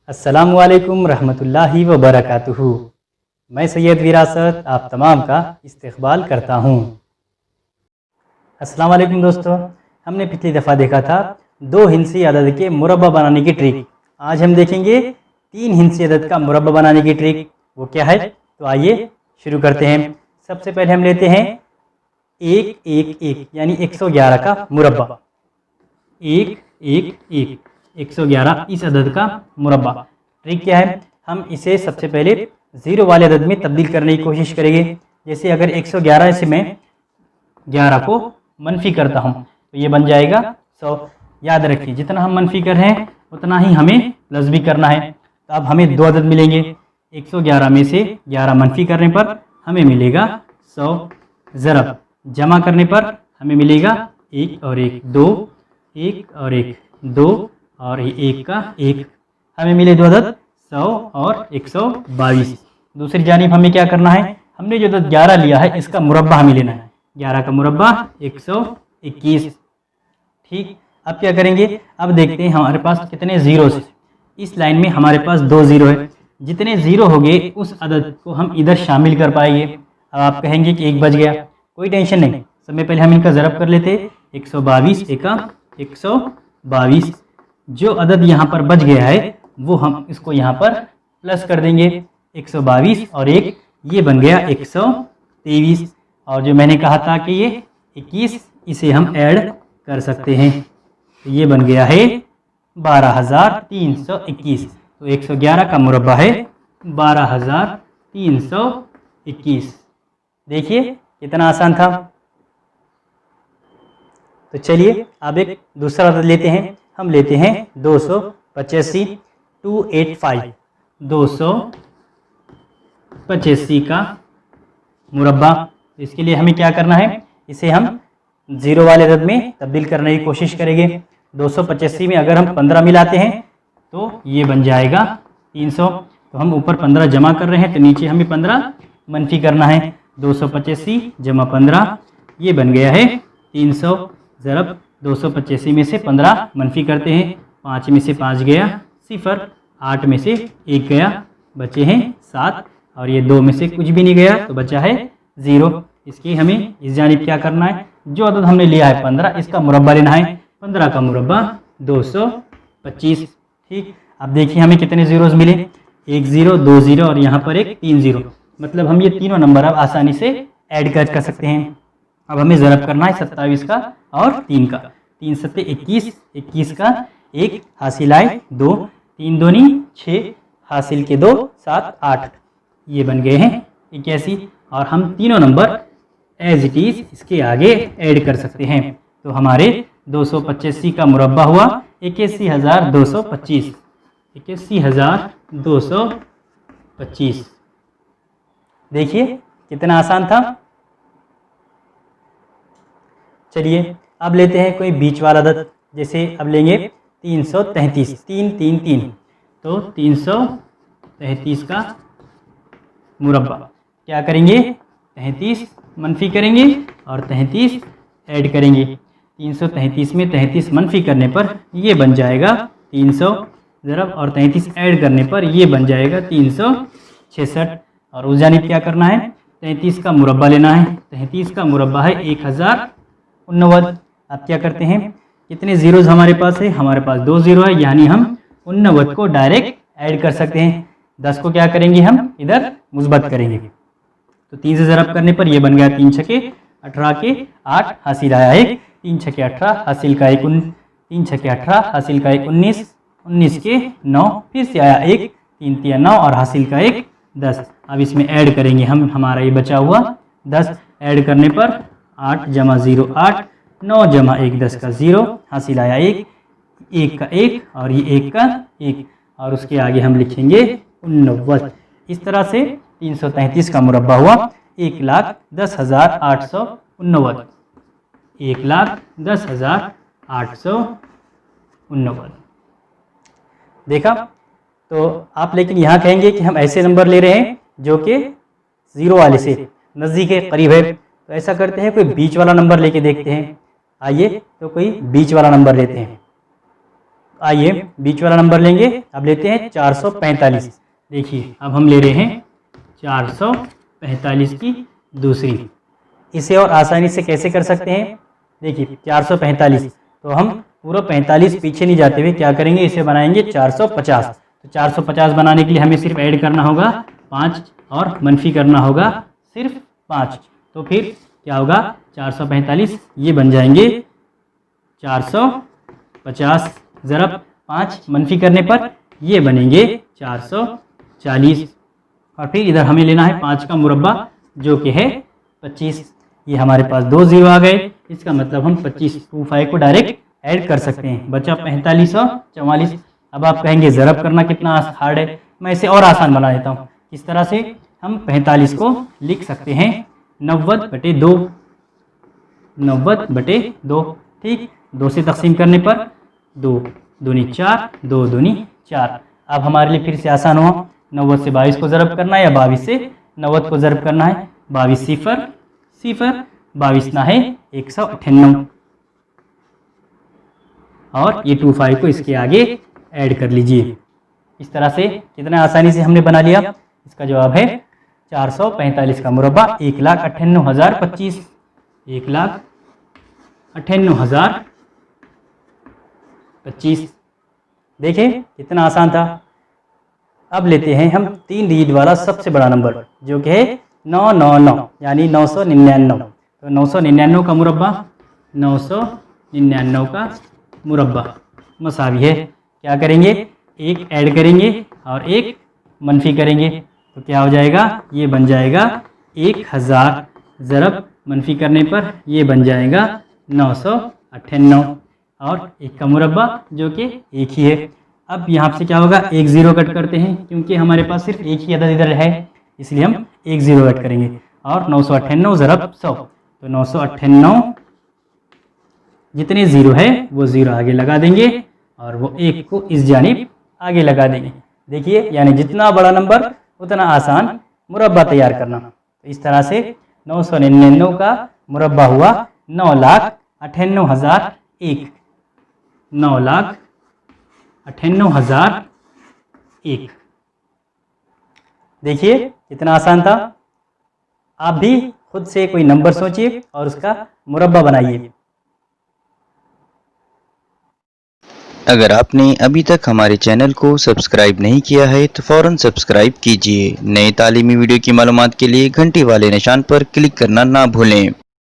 अस्सलामुअलैकुम रहमतुल्लाहि व बरकातुहू। मैं सैयद विरासत आप तमाम का इस्तकबाल करता हूँ। अस्सलाम वालेकुम दोस्तों, हमने पिछली दफ़ा देखा था दो हिंसी अदद के मुरब्बा बनाने की ट्रिक। आज हम देखेंगे तीन हिंसी अदद का मुरब्बा बनाने की ट्रिक। वो क्या है, तो आइए शुरू करते हैं। सबसे पहले हम लेते हैं 111 यानी 111 का मुरब्बा। 111 111 इस अदद का मुरब्बा। ट्रिक क्या है, हम इसे सबसे पहले ज़ीरो वाले अदद में तब्दील करने की कोशिश करेंगे। जैसे अगर 111 से मैं 11 को मनफी करता हूँ तो ये बन जाएगा 100। याद रखिए, जितना हम मनफी कर रहे हैं उतना ही हमें प्लस भी करना है। तो अब हमें दो अदद मिलेंगे। 111 में से 11 मनफी करने पर हमें मिलेगा 100। ज़रब जमा करने पर हमें मिलेगा 1 और 1 2, 1 और 1 2 और 1 का 1। हमें मिले दो अदद 100 और 122। दूसरी जानिब हमें क्या करना है, हमने जो अदद 11 लिया है इसका मुरब्बा हमें लेना है। 11 का मुरब्बा 121। ठीक, अब क्या करेंगे, अब देखते हैं हमारे पास कितने ज़ीरो है। इस लाइन में हमारे पास 2 ज़ीरो है। जितने ज़ीरो हो गए उस अदद को हम इधर शामिल कर पाएंगे। अब आप कहेंगे कि 1 बच गया, कोई टेंशन नहीं। सबसे पहले हम इनका ज़रब कर लेते। 122 एका 122। जो अदद यहाँ पर बच गया है वो हम इसको यहाँ पर प्लस कर देंगे। 122 और 1 ये बन गया 123। और जो मैंने कहा था कि ये 21, इसे हम ऐड कर सकते हैं तो ये बन गया है 12321। तो 111 का मुरब्बा है 12321। देखिए कितना आसान था। तो चलिए अब एक दूसरा अदद लेते हैं। हम लेते हैं 285 285 285 का मुरब्बा। इसके लिए हमें क्या करना है, इसे हम ज़ीरो वाले अदद में तब्दील करने की कोशिश करेंगे। 285 में अगर हम 15 मिलाते हैं तो ये बन जाएगा 300। तो हम ऊपर 15 जमा कर रहे हैं तो नीचे हमें 15 मनफी करना है। 285 जमा 15 ये बन गया है 300। ज़रब 285 में से 15 मनफी करते हैं। 5 में से 5 गया 0, 8 में से 1 गया, बचे हैं 7, और ये 2 में से कुछ भी नहीं गया तो बचा है 0। इसकी हमें इस जानिब क्या करना है, जो अदद हमने लिया है 15 इसका मुरब्बा लेना है। 15 का मुरब्बा 225। ठीक, अब देखिए हमें कितने ज़ीरोज़ मिले, 1 0 2 0 और यहाँ पर एक 3 0। मतलब हम ये तीनों नंबर अब आसानी से ऐड कर सकते हैं। अब हमें ज़रब करना है 27 का और 3 का। 3 सत्ते 21, 21 का 1 हासिल आए 2, 3 दूनी 6 हासिल के 2 7 8, ये बन गए हैं 81। और हम तीनों नंबर एज इट इज़ इसके आगे ऐड कर सकते हैं। तो हमारे 285 का मुरब्बा हुआ 81225। 81225। देखिए कितना आसान था। चलिए अब लेते हैं कोई बीच वाला अदद। जैसे अब लेंगे 333 3 3 3। तो 333 का मुरब्बा क्या करेंगे, 33 मनफी करेंगे और 33 ऐड करेंगे। 333 में 33 मनफी करने पर ये बन जाएगा 300। ज़रब और 33 ऐड करने पर ये बन जाएगा 366। और उस जानिब क्या करना है, 33 का मुरब्बा लेना है। 33 का मुरब्बा है 1089। अब क्या करते हैं, कितने ज़ीरोज़ हमारे पास है, हमारे पास 2 ज़ीरो है, यानी हम 89 को डायरेक्ट ऐड कर सकते हैं। 10 को क्या करेंगे, हम इधर मुस्बत करेंगे। तो 3 से ज़रब करने पर यह बन गया 3 छके 18 के 8 हासिल आया 1, 3 छके 18 हासिल का 1 3 छके 18 हासिल का 1 19, 19 के 9 फिर से आया 1, 3 3 9 और हासिल का 1 10। अब इसमें ऐड करेंगे हम, हमारा ये बचा हुआ 10। ऐड करने पर 8 जमा 0 8, 9 जमा 1 10 का 0 हासिल आया 1, 1 का 1 और ये 1 का 1, और उसके आगे हम लिखेंगे 89। इस तरह से 333 का मुरब्बा हुआ 1,10,889। 1,10,889। देखा। तो आप लेकिन यहाँ कहेंगे कि हम ऐसे नंबर ले रहे हैं जो कि ज़ीरो वाले से नज़दीक के करीब है। तो ऐसा करते हैं, कोई बीच वाला नंबर लेके देखते हैं। आइए तो कोई बीच वाला नंबर लेते हैं। आइए बीच वाला नंबर लेंगे। अब लेते हैं 445। देखिए अब हम ले रहे हैं 445 की दूसरी। इसे और आसानी से कैसे कर सकते हैं? देखिए 445, तो हम पूरा 45 पीछे नहीं जाते हुए क्या करेंगे, इसे बनाएंगे 450। तो 450 बनाने के लिए हमें सिर्फ ऐड करना होगा 5 और मनफी करना होगा सिर्फ 5। तो फिर क्या होगा, 445 ये बन जाएंगे 450 ज़रब 5 मनफी करने पर ये बनेंगे 440। और फिर इधर हमें लेना है 5 का मुरब्बा जो कि है 25। ये हमारे पास 2 जीरो आ गए, इसका मतलब हम 25 को डायरेक्ट ऐड कर सकते हैं। बचा 45 और 44। अब आप कहेंगे ज़रब करना कितना हार्ड है, मैं इसे और आसान बना देता हूँ। इस तरह से हम 45 को लिख सकते हैं 90/2। 90/2, ठीक। 2 से तकसीम करने पर 2 दूनी 4, 2 दूनी 4। अब हमारे लिए फिर से आसान हुआ, 90 से 22 को ज़रब करना है या 22 से 90 को ज़रब करना है। 22 सिफर सिफर, 22 ना है 198। और ये 25 को इसके आगे ऐड कर लीजिए। इस तरह से कितना आसानी से हमने बना लिया। इसका जवाब है 445 का मुरब्बा 1,98,025। 1,98,025। देखें कितना आसान था। अब लेते हैं हम 3 डिजिट वाला सबसे बड़ा नंबर जो कि है 999 यानी 999। तो 999 का मुरब्बा 999 का मुरब्बा मसावी है। क्या करेंगे, एक ऐड करेंगे और एक मनफी करेंगे तो क्या हो जाएगा, ये बन जाएगा 1000 ज़रब मनफी करने पर ये बन जाएगा 998 और एक का मुरब्बा जो कि एक ही है। अब यहाँ से क्या होगा, एक ज़ीरो कट करते हैं क्योंकि हमारे पास सिर्फ एक ही अदद इधर है, इसलिए हम एक ज़ीरो कट करेंगे। और 998 ज़रब 100, तो 998 जितने ज़ीरो है वो ज़ीरो आगे लगा देंगे और वो एक को इस जानिब आगे लगा देंगे। देखिए यानी जितना बड़ा नंबर उतना आसान मुरब्बा तैयार करना। तो इस तरह से 999 का मुरब्बा हुआ 9,98,001। 9,98,001। देखिए कितना आसान था। आप भी खुद से कोई नंबर सोचिए और उसका मुरब्बा बनाइए। अगर आपने अभी तक हमारे चैनल को सब्सक्राइब नहीं किया है तो फ़ौरन सब्सक्राइब कीजिए। नए तालीमी वीडियो की मालूमात के लिए घंटी वाले निशान पर क्लिक करना ना भूलें।